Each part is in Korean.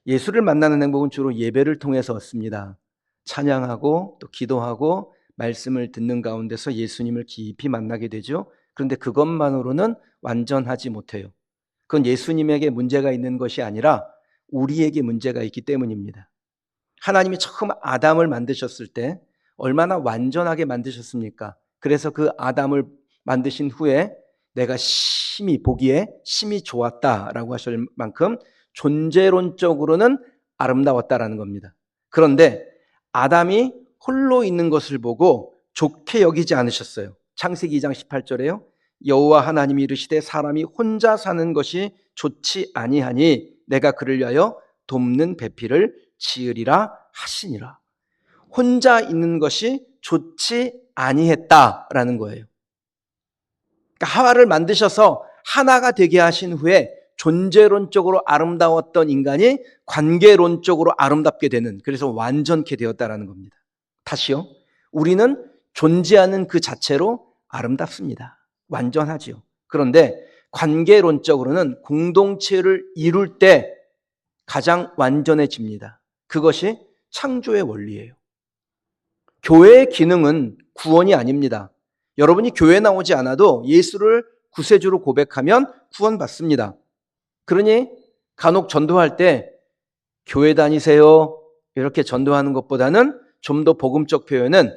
예수를 만나는 행복은 주로 예배를 통해서 얻습니다. 찬양하고 또 기도하고 말씀을 듣는 가운데서 예수님을 깊이 만나게 되죠. 그런데 그것만으로는 완전하지 못해요. 그건 예수님에게 문제가 있는 것이 아니라 우리에게 문제가 있기 때문입니다. 하나님이 처음 아담을 만드셨을 때 얼마나 완전하게 만드셨습니까? 그래서 그 아담을 만드신 후에 내가 심히 보기에 심히 좋았다라고 하실 만큼 존재론적으로는 아름다웠다라는 겁니다. 그런데 아담이 홀로 있는 것을 보고 좋게 여기지 않으셨어요. 창세기 2장 18절에요. 여호와 하나님이 이르시되 사람이 혼자 사는 것이 좋지 아니하니 내가 그를 위하여 돕는 배필을 지으리라 하시니라. 혼자 있는 것이 좋지 아니했다라는 거예요. 그러니까 하와를 만드셔서 하나가 되게 하신 후에 존재론적으로 아름다웠던 인간이 관계론적으로 아름답게 되는, 그래서 완전케 되었다라는 겁니다. 다시요. 우리는 존재하는 그 자체로 아름답습니다. 완전하지요. 그런데 관계론적으로는 공동체를 이룰 때 가장 완전해집니다. 그것이 창조의 원리예요. 교회의 기능은 구원이 아닙니다. 여러분이 교회 나오지 않아도 예수를 구세주로 고백하면 구원받습니다. 그러니 간혹 전도할 때 교회 다니세요 이렇게 전도하는 것보다는 좀 더 복음적 표현은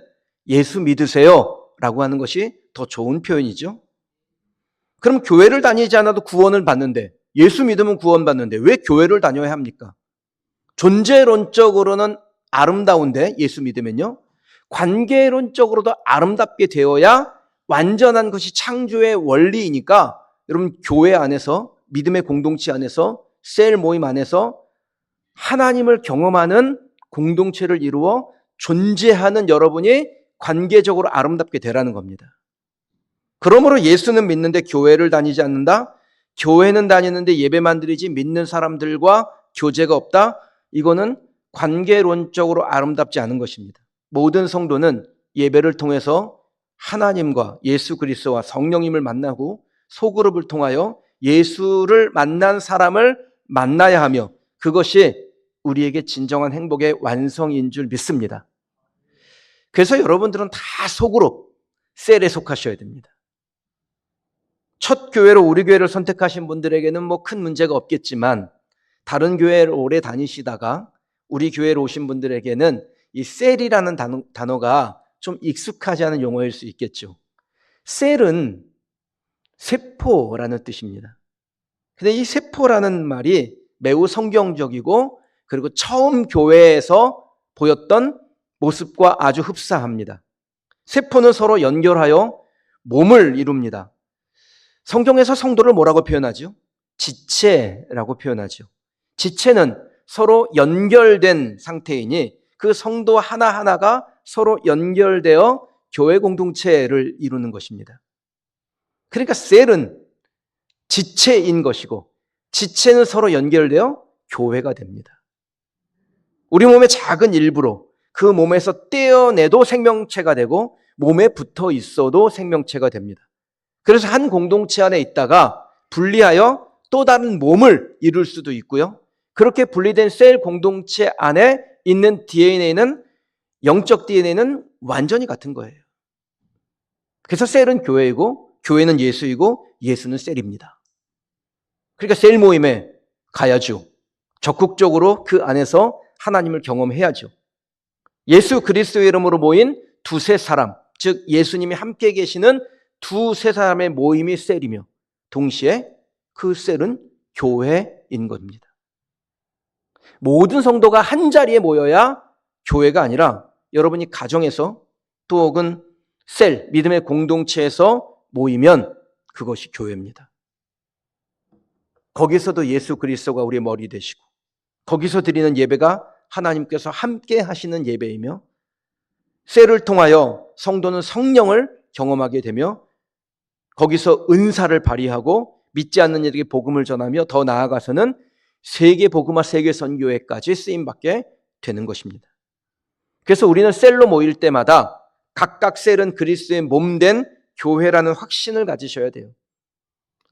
예수 믿으세요 라고 하는 것이 더 좋은 표현이죠. 그럼 교회를 다니지 않아도 구원을 받는데, 예수 믿으면 구원받는데 왜 교회를 다녀야 합니까? 존재론적으로는 아름다운데 예수 믿으면요, 관계론적으로도 아름답게 되어야 완전한 것이 창조의 원리이니까 여러분 교회 안에서, 믿음의 공동체 안에서, 셀 모임 안에서 하나님을 경험하는 공동체를 이루어 존재하는 여러분이 관계적으로 아름답게 되라는 겁니다. 그러므로 예수는 믿는데 교회를 다니지 않는다? 교회는 다니는데 예배만 드리지 믿는 사람들과 교제가 없다? 이거는 관계론적으로 아름답지 않은 것입니다. 모든 성도는 예배를 통해서 하나님과 예수 그리스도와 성령님을 만나고 소그룹을 통하여 예수를 만난 사람을 만나야 하며, 그것이 우리에게 진정한 행복의 완성인 줄 믿습니다. 그래서 여러분들은 다 소그룹, 셀에 속하셔야 됩니다. 첫 교회로 우리 교회를 선택하신 분들에게는 뭐 큰 문제가 없겠지만, 다른 교회를 오래 다니시다가 우리 교회로 오신 분들에게는 이 셀이라는 단어가 좀 익숙하지 않은 용어일 수 있겠죠. 셀은 세포라는 뜻입니다. 근데 이 세포라는 말이 매우 성경적이고, 그리고 처음 교회에서 보였던 모습과 아주 흡사합니다. 세포는 서로 연결하여 몸을 이룹니다. 성경에서 성도를 뭐라고 표현하죠? 지체라고 표현하죠. 지체는 서로 연결된 상태이니 그 성도 하나하나가 서로 연결되어 교회 공동체를 이루는 것입니다. 그러니까 셀은 지체인 것이고, 지체는 서로 연결되어 교회가 됩니다. 우리 몸의 작은 일부로 그 몸에서 떼어내도 생명체가 되고 몸에 붙어 있어도 생명체가 됩니다. 그래서 한 공동체 안에 있다가 분리하여 또 다른 몸을 이룰 수도 있고요. 그렇게 분리된 셀 공동체 안에 있는 DNA는, 영적 DNA는 완전히 같은 거예요. 그래서 셀은 교회이고 교회는 예수이고 예수는 셀입니다. 그러니까 셀 모임에 가야죠. 적극적으로 그 안에서 하나님을 경험해야죠. 예수 그리스도의 이름으로 모인 두세 사람, 즉 예수님이 함께 계시는 두세 사람의 모임이 셀이며, 동시에 그 셀은 교회인 겁니다. 모든 성도가 한 자리에 모여야 교회가 아니라 여러분이 가정에서 또 혹은 셀, 믿음의 공동체에서 모이면 그것이 교회입니다. 거기서도 예수 그리스도가 우리의 머리 되시고, 거기서 드리는 예배가 하나님께서 함께 하시는 예배이며, 셀을 통하여 성도는 성령을 경험하게 되며, 거기서 은사를 발휘하고 믿지 않는 이들에게 복음을 전하며, 더 나아가서는 세계 복음화 세계 선교회까지 쓰임받게 되는 것입니다. 그래서 우리는 셀로 모일 때마다 각각 셀은 그리스도의 몸된 교회라는 확신을 가지셔야 돼요.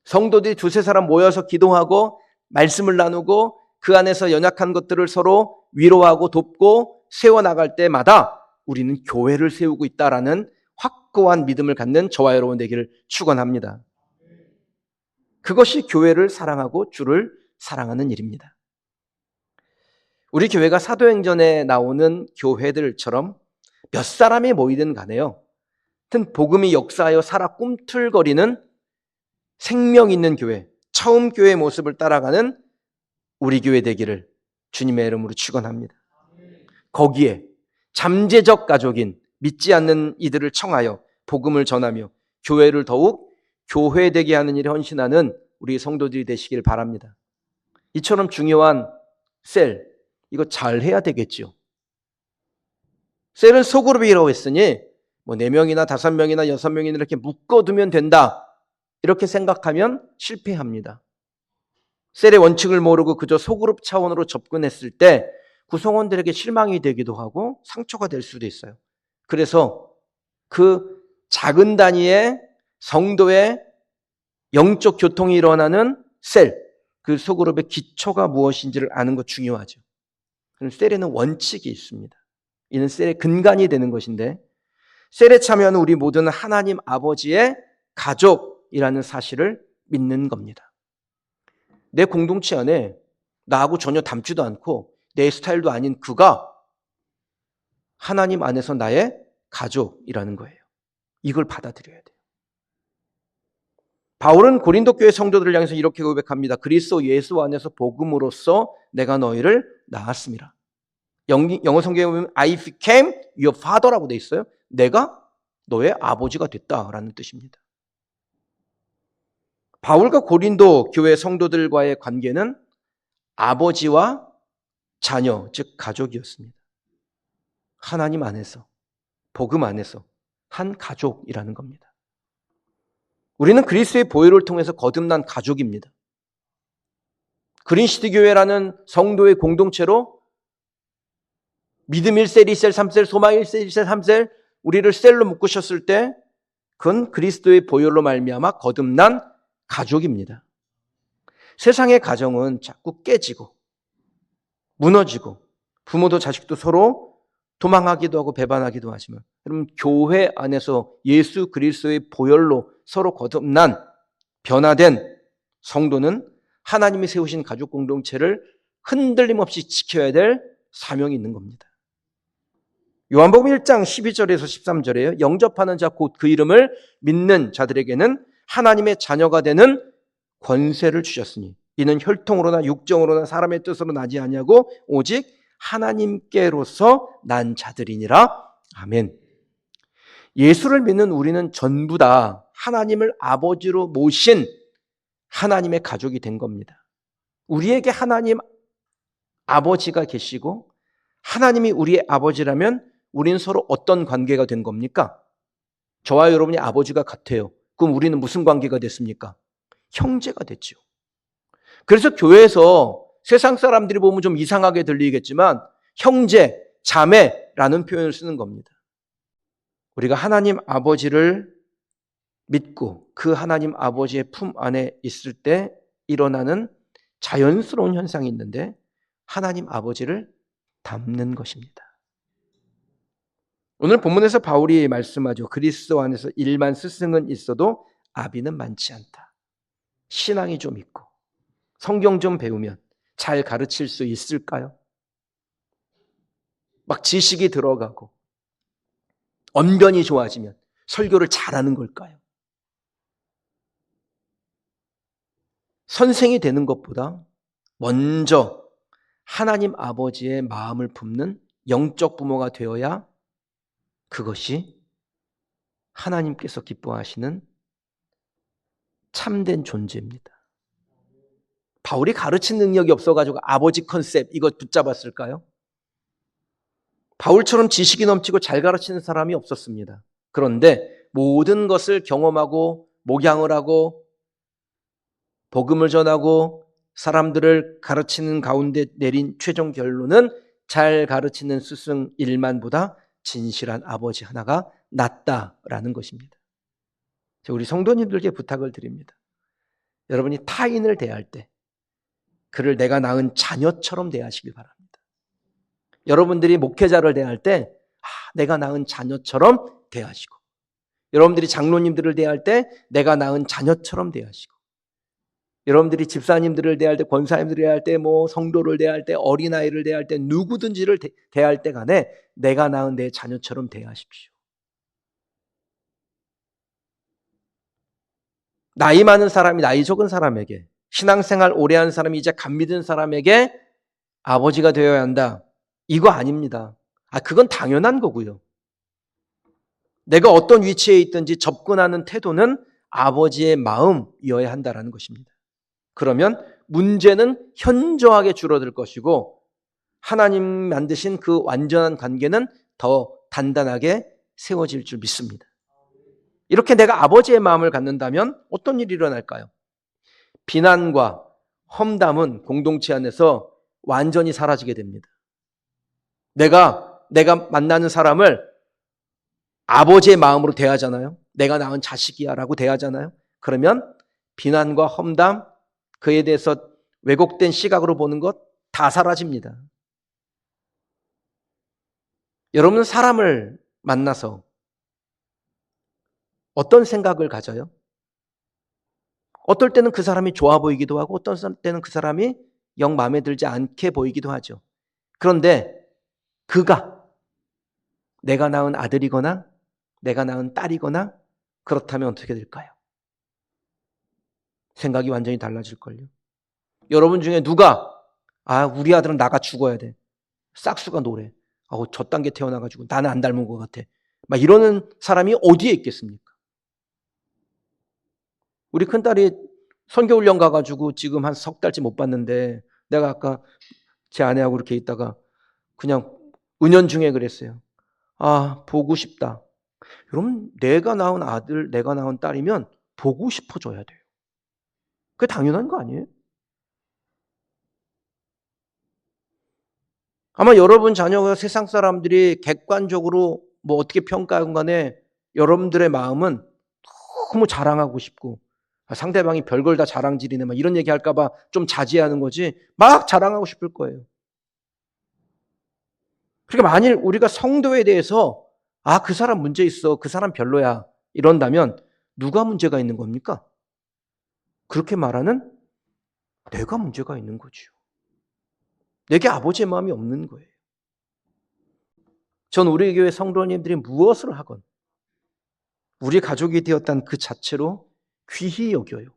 성도들이 두세 사람 모여서 기도하고 말씀을 나누고 그 안에서 연약한 것들을 서로 위로하고 돕고 세워나갈 때마다 우리는 교회를 세우고 있다라는 확고한 믿음을 갖는 저와 여러분 되기를 축원합니다. 그것이 교회를 사랑하고 주를 사랑하는 일입니다. 우리 교회가 사도행전에 나오는 교회들처럼 몇 사람이 모이든 간에요, 하여튼 복음이 역사하여 살아 꿈틀거리는 생명 있는 교회, 처음 교회의 모습을 따라가는 우리 교회 되기를 주님의 이름으로 축원합니다. 거기에 잠재적 가족인 믿지 않는 이들을 청하여 복음을 전하며 교회를 더욱 교회되게 하는 일에 헌신하는 우리 성도들이 되시길 바랍니다. 이처럼 중요한 셀, 이거 잘 해야 되겠죠. 셀은 소그룹이라고 했으니 뭐 4명이나 5명이나 6명이나 이렇게 묶어두면 된다, 이렇게 생각하면 실패합니다. 셀의 원칙을 모르고 그저 소그룹 차원으로 접근했을 때 구성원들에게 실망이 되기도 하고 상처가 될 수도 있어요. 그래서 그 작은 단위의 성도의 영적 교통이 일어나는 셀, 그 소그룹의 기초가 무엇인지를 아는 것 중요하죠. 그럼 셀에는 원칙이 있습니다. 이는 셀의 근간이 되는 것인데, 셀에 참여하는 우리 모두는 하나님 아버지의 가족이라는 사실을 믿는 겁니다. 내 공동체 안에 나하고 전혀 닮지도 않고 내 스타일도 아닌 그가 하나님 안에서 나의 가족이라는 거예요. 이걸 받아들여야 돼요. 바울은 고린도 교회 성도들을 향해서 이렇게 고백합니다. 그리스도 예수 안에서 복음으로써 내가 너희를 낳았습니다. 영어 성경에 보면 I became your father라고 돼 있어요. 내가 너의 아버지가 됐다라는 뜻입니다. 바울과 고린도 교회 성도들과의 관계는 아버지와 자녀, 즉 가족이었습니다. 하나님 안에서, 복음 안에서 한 가족이라는 겁니다. 우리는 그리스도의 보혈을 통해서 거듭난 가족입니다. 그린시티 교회라는 성도의 공동체로 믿음 1셀, 2셀, 3셀, 소망 1셀, 2셀, 3셀 우리를 셀로 묶으셨을 때 그건 그리스도의 보혈로 말미암아 거듭난 가족입니다. 세상의 가정은 자꾸 깨지고 무너지고 부모도 자식도 서로 도망하기도 하고 배반하기도 하지만, 여러분 교회 안에서 예수 그리스도의 보혈로 서로 거듭난 변화된 성도는 하나님이 세우신 가족 공동체를 흔들림 없이 지켜야 될 사명이 있는 겁니다. 요한복음 1장 12절에서 13절에요. 영접하는 자 곧 그 이름을 믿는 자들에게는 하나님의 자녀가 되는 권세를 주셨으니 이는 혈통으로나 육정으로나 사람의 뜻으로 나지 아니하고 오직 하나님께로서 난 자들이니라. 아멘. 예수를 믿는 우리는 전부 다 하나님을 아버지로 모신 하나님의 가족이 된 겁니다. 우리에게 하나님 아버지가 계시고 하나님이 우리의 아버지라면 우리는 서로 어떤 관계가 된 겁니까? 저와 여러분이 아버지가 같아요. 그럼 우리는 무슨 관계가 됐습니까? 형제가 됐죠. 그래서 교회에서 세상 사람들이 보면 좀 이상하게 들리겠지만 형제, 자매라는 표현을 쓰는 겁니다. 우리가 하나님 아버지를 믿고 그 하나님 아버지의 품 안에 있을 때 일어나는 자연스러운 현상이 있는데 하나님 아버지를 닮는 것입니다. 오늘 본문에서 바울이 말씀하죠. 그리스도 안에서 일만 스승은 있어도 아비는 많지 않다. 신앙이 좀 있고 성경 좀 배우면 잘 가르칠 수 있을까요? 막 지식이 들어가고 언변이 좋아지면 설교를 잘하는 걸까요? 선생이 되는 것보다 먼저 하나님 아버지의 마음을 품는 영적 부모가 되어야 그것이 하나님께서 기뻐하시는 참된 존재입니다. 바울이 가르친 능력이 없어가지고 아버지 컨셉 이거 붙잡았을까요? 바울처럼 지식이 넘치고 잘 가르치는 사람이 없었습니다. 그런데 모든 것을 경험하고 목양을 하고 복음을 전하고 사람들을 가르치는 가운데 내린 최종 결론은 잘 가르치는 스승 1만보다 진실한 아버지 하나가 낫다라는 것입니다. 우리 성도님들께 부탁을 드립니다. 여러분이 타인을 대할 때 그를 내가 낳은 자녀처럼 대하시길 바랍니다. 여러분들이 목회자를 대할 때 내가 낳은 자녀처럼 대하시고, 여러분들이 장로님들을 대할 때 내가 낳은 자녀처럼 대하시고, 여러분들이 집사님들을 대할 때, 권사님들을 대할 때, 성도를 대할 때, 어린아이를 대할 때, 누구든지를 대할 때 간에 내가 낳은 내 자녀처럼 대하십시오. 나이 많은 사람이 나이 적은 사람에게, 신앙생활 오래 한 사람이 이제 감 믿은 사람에게 아버지가 되어야 한다. 이거 아닙니다. 그건 당연한 거고요. 내가 어떤 위치에 있든지 접근하는 태도는 아버지의 마음이어야 한다는 것입니다. 그러면 문제는 현저하게 줄어들 것이고 하나님 만드신 그 완전한 관계는 더 단단하게 세워질 줄 믿습니다. 이렇게 내가 아버지의 마음을 갖는다면 어떤 일이 일어날까요? 비난과 험담은 공동체 안에서 완전히 사라지게 됩니다. 내가 만나는 사람을 아버지의 마음으로 대하잖아요. 내가 낳은 자식이야 라고 대하잖아요. 그러면 비난과 험담, 그에 대해서 왜곡된 시각으로 보는 것 다 사라집니다. 여러분은 사람을 만나서 어떤 생각을 가져요? 어떨 때는 그 사람이 좋아 보이기도 하고 어떤 때는 그 사람이 영 마음에 들지 않게 보이기도 하죠. 그런데 그가 내가 낳은 아들이거나 내가 낳은 딸이거나 그렇다면 어떻게 될까요? 생각이 완전히 달라질걸요. 여러분 중에 누가 우리 아들은 나가 죽어야 돼. 싹수가 노래. 저딴 게 태어나가지고 나는 안 닮은 것 같아. 막 이러는 사람이 어디에 있겠습니까? 우리 큰딸이 선교훈련 가가지고 지금 한 석 달째 못 봤는데 내가 아까 제 아내하고 이렇게 있다가 그냥 은연중에 그랬어요. 보고 싶다. 여러분, 내가 낳은 아들, 내가 낳은 딸이면 보고 싶어져야 돼요. 그게 당연한 거 아니에요? 아마 여러분 자녀가 세상 사람들이 객관적으로 어떻게 평가하건 간에 여러분들의 마음은 너무 자랑하고 싶고 상대방이 별걸 다 자랑질이네 막 이런 얘기 할까 봐 좀 자제하는 거지 막 자랑하고 싶을 거예요. 그러니까 만일 우리가 성도에 대해서 그 사람 문제 있어, 그 사람 별로야 이런다면 누가 문제가 있는 겁니까? 그렇게 말하는 내가 문제가 있는 거죠. 내게 아버지의 마음이 없는 거예요. 전 우리 교회 성도님들이 무엇을 하건 우리 가족이 되었다는 그 자체로 귀히 여겨요.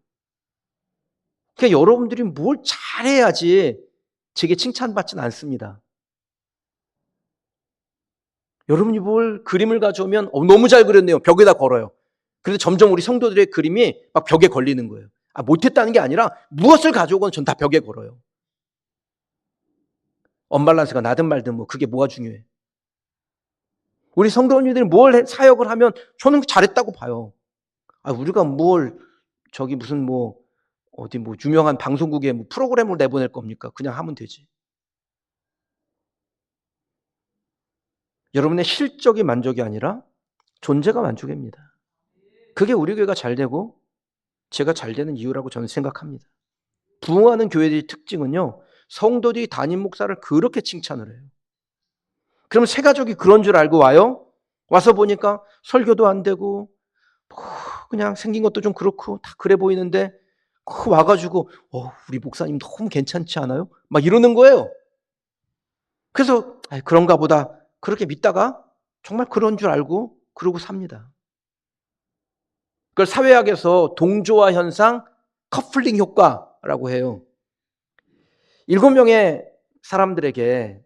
그러니까 여러분들이 뭘 잘해야지 제게 칭찬받지는 않습니다. 여러분이 뭘 그림을 가져오면 너무 잘 그렸네요. 벽에다 걸어요. 그런데 점점 우리 성도들의 그림이 막 벽에 걸리는 거예요. 못했다는 게 아니라 무엇을 가져오건 전 다 벽에 걸어요. 언밸런스가 나든 말든 그게 뭐가 중요해. 우리 성도님들이 뭘 사역을 하면 저는 잘했다고 봐요. 우리가 무슨 어디 유명한 방송국에 프로그램을 내보낼 겁니까? 그냥 하면 되지. 여러분의 실적이 만족이 아니라 존재가 만족입니다. 그게 우리 교회가 잘 되고 제가 잘 되는 이유라고 저는 생각합니다. 부흥하는 교회들의 특징은요, 성도들이 담임 목사를 그렇게 칭찬을 해요. 그러면 새 가족이 그런 줄 알고 와요. 와서 보니까 설교도 안 되고 그냥 생긴 것도 좀 그렇고 다 그래 보이는데 와가지고 우리 목사님 너무 괜찮지 않아요? 막 이러는 거예요. 그래서 그런가 보다 그렇게 믿다가 정말 그런 줄 알고 그러고 삽니다. 그걸 사회학에서 동조화 현상 커플링 효과라고 해요. 7명의 사람들에게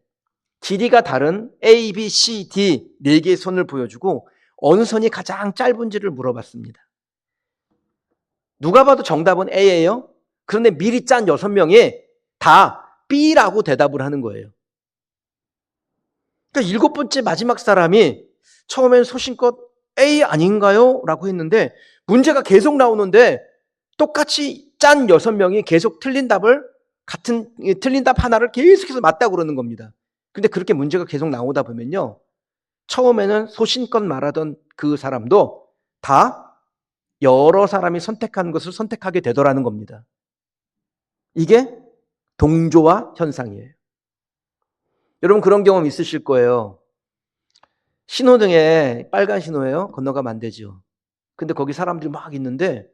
길이가 다른 A, B, C, D 4개의 선을 보여주고 어느 선이 가장 짧은지를 물어봤습니다. 누가 봐도 정답은 A예요. 그런데 미리 짠 6명이 다 B라고 대답을 하는 거예요. 그러니까 7번째 마지막 사람이 처음엔 소신껏 A 아닌가요? 라고 했는데 문제가 계속 나오는데 똑같이 짠 6명이 계속 틀린 답 하나를 계속해서 맞다고 그러는 겁니다. 근데 그렇게 문제가 계속 나오다 보면요, 처음에는 소신껏 말하던 그 사람도 다 여러 사람이 선택한 것을 선택하게 되더라는 겁니다. 이게 동조화 현상이에요. 여러분 그런 경험 있으실 거예요. 신호등에 빨간 신호예요. 건너가면 안 되죠. 근데 거기 사람들이 막 있는데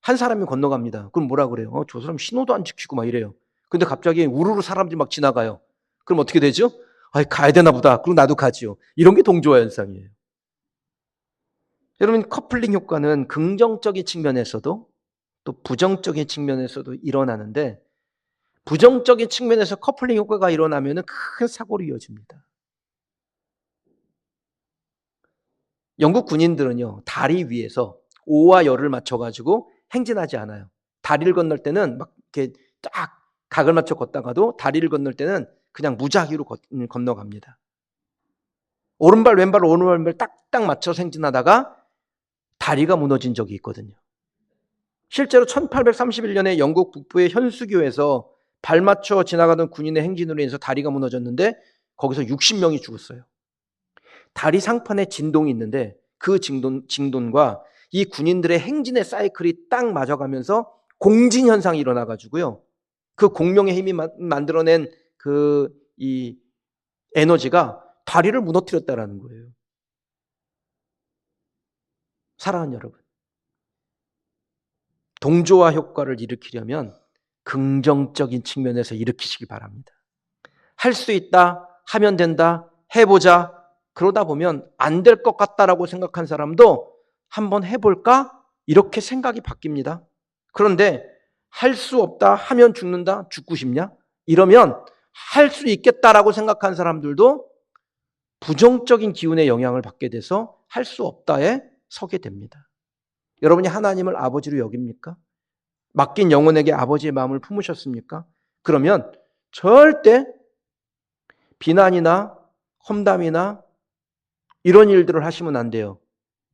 한 사람이 건너갑니다. 그럼 뭐라 그래요? 저 사람 신호도 안 지키고 막 이래요. 근데 갑자기 우르르 사람들이 막 지나가요. 그럼 어떻게 되죠? 아, 가야 되나 보다. 그럼 나도 가지요. 이런 게 동조화 현상이에요. 여러분 커플링 효과는 긍정적인 측면에서도 또 부정적인 측면에서도 일어나는데 부정적인 측면에서 커플링 효과가 일어나면 큰 사고로 이어집니다. 영국 군인들은요, 다리 위에서 오와 열을 맞춰가지고 행진하지 않아요. 다리를 건널 때는 막 이렇게 딱 각을 맞춰 걷다가도 다리를 건널 때는 그냥 무작위로 건너갑니다. 오른발, 왼발, 오른발 딱딱 맞춰서 행진하다가 다리가 무너진 적이 있거든요. 실제로 1831년에 영국 북부의 현수교에서 발 맞춰 지나가던 군인의 행진으로 인해서 다리가 무너졌는데 거기서 60명이 죽었어요. 다리 상판에 진동이 있는데 그 진동과 이 군인들의 행진의 사이클이 딱 맞아가면서 공진 현상이 일어나가지고요. 그 공명의 힘이 만들어낸 이 에너지가 다리를 무너뜨렸다라는 거예요. 사랑하는 여러분, 동조화 효과를 일으키려면 긍정적인 측면에서 일으키시기 바랍니다. 할 수 있다, 하면 된다, 해보자. 그러다 보면 안 될 것 같다라고 생각한 사람도 한번 해볼까? 이렇게 생각이 바뀝니다. 그런데 할 수 없다, 하면 죽는다, 죽고 싶냐? 이러면 할 수 있겠다라고 생각한 사람들도 부정적인 기운의 영향을 받게 돼서 할 수 없다에 서게 됩니다. 여러분이 하나님을 아버지로 여깁니까? 맡긴 영혼에게 아버지의 마음을 품으셨습니까? 그러면 절대 비난이나 험담이나 이런 일들을 하시면 안 돼요.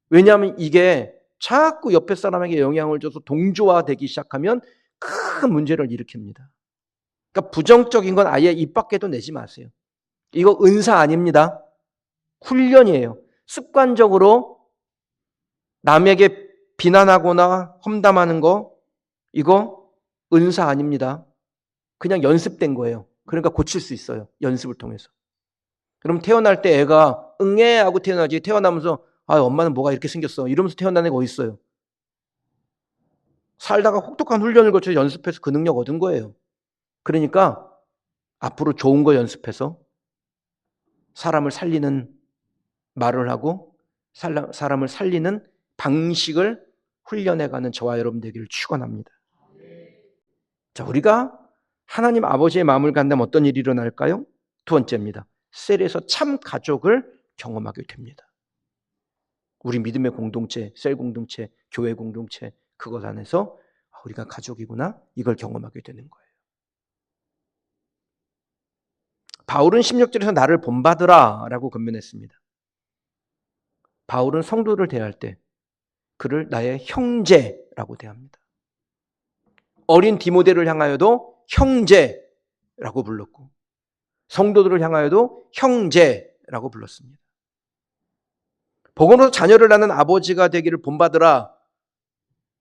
왜냐하면 이게 자꾸 옆에 사람에게 영향을 줘서 동조화되기 시작하면 큰 문제를 일으킵니다. 그러니까 부정적인 건 아예 입 밖에도 내지 마세요. 이거 은사 아닙니다. 훈련이에요. 습관적으로 남에게 비난하거나 험담하는 거 이거 은사 아닙니다. 그냥 연습된 거예요. 그러니까 고칠 수 있어요. 연습을 통해서. 그럼 태어날 때 애가 응애 하고 태어나지 태어나면서 아 엄마는 뭐가 이렇게 생겼어 이러면서 태어난 애가 어디 있어요. 살다가 혹독한 훈련을 거쳐 연습해서 그 능력 얻은 거예요. 그러니까 앞으로 좋은 거 연습해서 사람을 살리는 말을 하고 사람을 살리는 방식을 훈련해가는 저와 여러분 되기를 축원합니다. 자, 우리가 하나님 아버지의 마음을 간다면 어떤 일이 일어날까요? 두 번째입니다. 셀에서 참 가족을 경험하게 됩니다. 우리 믿음의 공동체, 셀 공동체, 교회 공동체 그것 안에서 우리가 가족이구나 이걸 경험하게 되는 거예요. 바울은 16절에서 나를 본받으라 라고 권면했습니다. 바울은 성도를 대할 때 그를 나의 형제라고 대합니다. 어린 디모데를 향하여도 형제라고 불렀고 성도들을 향하여도 형제라고 불렀습니다. 복음으로 자녀를 낳는 아버지가 되기를 본받으라.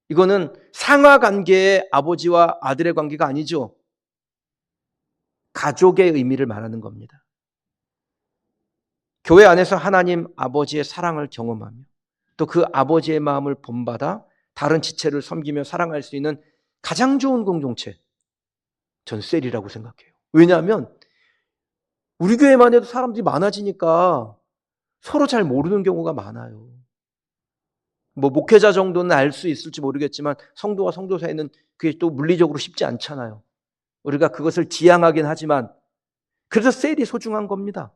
이거는 상하관계의 아버지와 아들의 관계가 아니죠. 가족의 의미를 말하는 겁니다. 교회 안에서 하나님 아버지의 사랑을 경험하며 또 그 아버지의 마음을 본받아 다른 지체를 섬기며 사랑할 수 있는 가장 좋은 공동체 전 셀이라고 생각해요. 왜냐하면 우리 교회만 해도 사람들이 많아지니까 서로 잘 모르는 경우가 많아요. 뭐 목회자 정도는 알 수 있을지 모르겠지만 성도와 성도 사이는 그게 또 물리적으로 쉽지 않잖아요. 우리가 그것을 지향하긴 하지만 그래서 셀이 소중한 겁니다.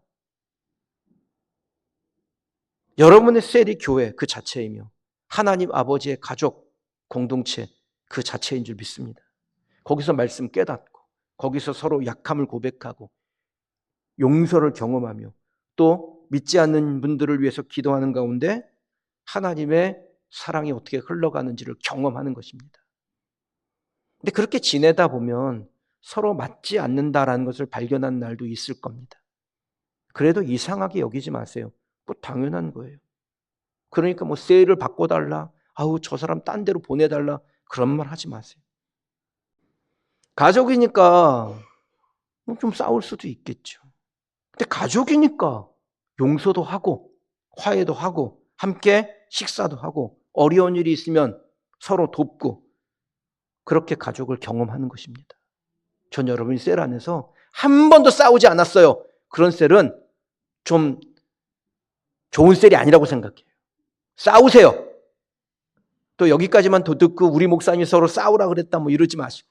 여러분의 셀이 교회 그 자체이며 하나님 아버지의 가족 공동체 그 자체인 줄 믿습니다. 거기서 말씀 깨닫고 거기서 서로 약함을 고백하고 용서를 경험하며 또 믿지 않는 분들을 위해서 기도하는 가운데 하나님의 사랑이 어떻게 흘러가는지를 경험하는 것입니다. 근데 그렇게 지내다 보면 서로 맞지 않는다라는 것을 발견한 날도 있을 겁니다. 그래도 이상하게 여기지 마세요. 그거 당연한 거예요. 그러니까 뭐 세일을 바꿔달라. 아우 저 사람 딴 데로 보내달라. 그런 말 하지 마세요. 가족이니까 좀 싸울 수도 있겠죠. 근데 가족이니까 용서도 하고 화해도 하고 함께 식사도 하고 어려운 일이 있으면 서로 돕고 그렇게 가족을 경험하는 것입니다. 전 여러분이 셀 안에서 한 번도 싸우지 않았어요. 그런 셀은 좀 좋은 셀이 아니라고 생각해요. 싸우세요. 또 여기까지만 더 듣고 우리 목사님이 서로 싸우라 그랬다 뭐 이러지 마시고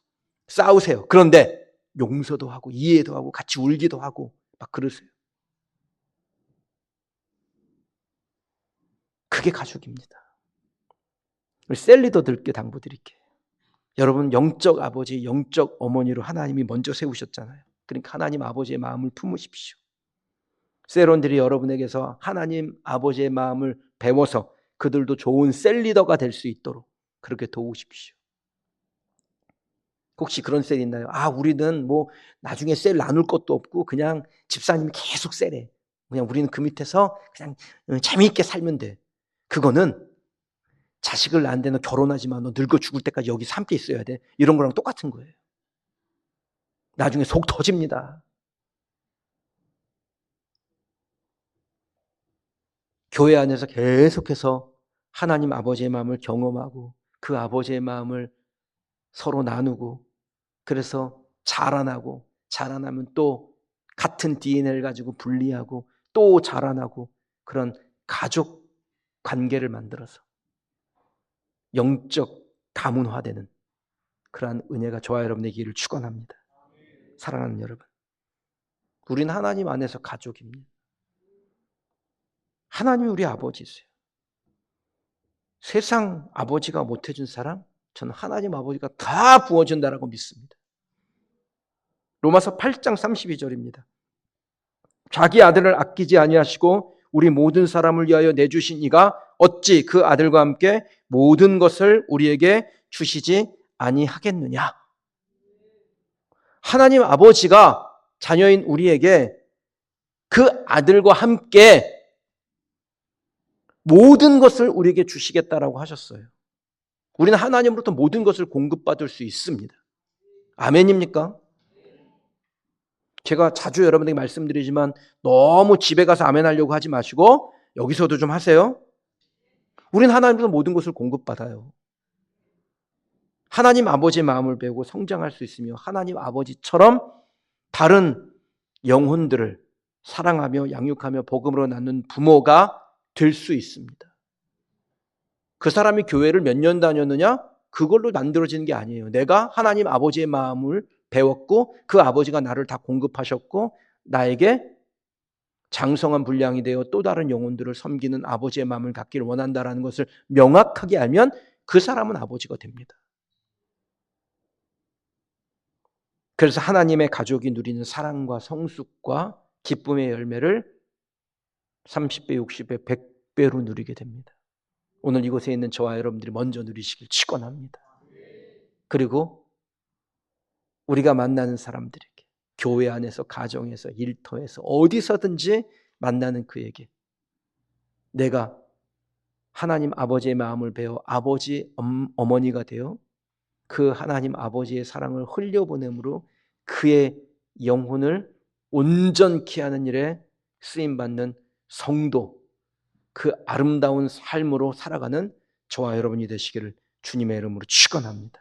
싸우세요. 그런데 용서도 하고 이해도 하고 같이 울기도 하고 막 그러세요. 그게 가족입니다. 우리 셀 리더들께 당부드릴게요. 여러분 영적 아버지, 영적 어머니로 하나님이 먼저 세우셨잖아요. 그러니까 하나님 아버지의 마음을 품으십시오. 셀원들이 여러분에게서 하나님 아버지의 마음을 배워서 그들도 좋은 셀 리더가 될 수 있도록 그렇게 도우십시오. 혹시 그런 셀 있나요? 우리는 뭐 나중에 셀 나눌 것도 없고 그냥 집사님이 계속 셀해. 그냥 우리는 그 밑에서 그냥 재미있게 살면 돼. 그거는 자식을 낳는데 너 결혼하지 마. 너 늙어 죽을 때까지 여기서 함께 있어야 돼. 이런 거랑 똑같은 거예요. 나중에 속 터집니다. 교회 안에서 계속해서 하나님 아버지의 마음을 경험하고 그 아버지의 마음을 서로 나누고 그래서 자라나고 자라나면 또 같은 DNA를 가지고 분리하고 또 자라나고 그런 가족 관계를 만들어서 영적 가문화되는 그러한 은혜가 저와 여러분의 길을 축원합니다. 사랑하는 여러분, 우리는 하나님 안에서 가족입니다. 하나님이 우리 아버지세요. 세상 아버지가 못해준 사람, 저는 하나님 아버지가 다 부어준다라고 믿습니다. 로마서 8장 32절입니다. 자기 아들을 아끼지 아니하시고 우리 모든 사람을 위하여 내주신 이가 어찌 그 아들과 함께 모든 것을 우리에게 주시지 아니하겠느냐. 하나님 아버지가 자녀인 우리에게 그 아들과 함께 모든 것을 우리에게 주시겠다라고 하셨어요. 우리는 하나님으로부터 모든 것을 공급받을 수 있습니다. 아멘입니까? 제가 자주 여러분에게 말씀드리지만 너무 집에 가서 아멘 하려고 하지 마시고 여기서도 좀 하세요. 우리는 하나님으로부터 모든 것을 공급받아요. 하나님 아버지의 마음을 배우고 성장할 수 있으며 하나님 아버지처럼 다른 영혼들을 사랑하며 양육하며 복음으로 낳는 부모가 될 수 있습니다. 그 사람이 교회를 몇 년 다녔느냐? 그걸로 만들어지는 게 아니에요. 내가 하나님 아버지의 마음을 배웠고 그 아버지가 나를 다 공급하셨고 나에게 장성한 분량이 되어 또 다른 영혼들을 섬기는 아버지의 마음을 갖기를 원한다라는 것을 명확하게 알면 그 사람은 아버지가 됩니다. 그래서 하나님의 가족이 누리는 사랑과 성숙과 기쁨의 열매를 30배, 60배, 100배로 누리게 됩니다. 오늘 이곳에 있는 저와 여러분들이 먼저 누리시길 축원합니다. 그리고 우리가 만나는 사람들에게 교회 안에서 가정에서 일터에서 어디서든지 만나는 그에게 내가 하나님 아버지의 마음을 배워 아버지 어머니가 되어 그 하나님 아버지의 사랑을 흘려보냄으로 그의 영혼을 온전케 하는 일에 쓰임받는 성도, 그 아름다운 삶으로 살아가는 저와 여러분이 되시기를 주님의 이름으로 축원합니다.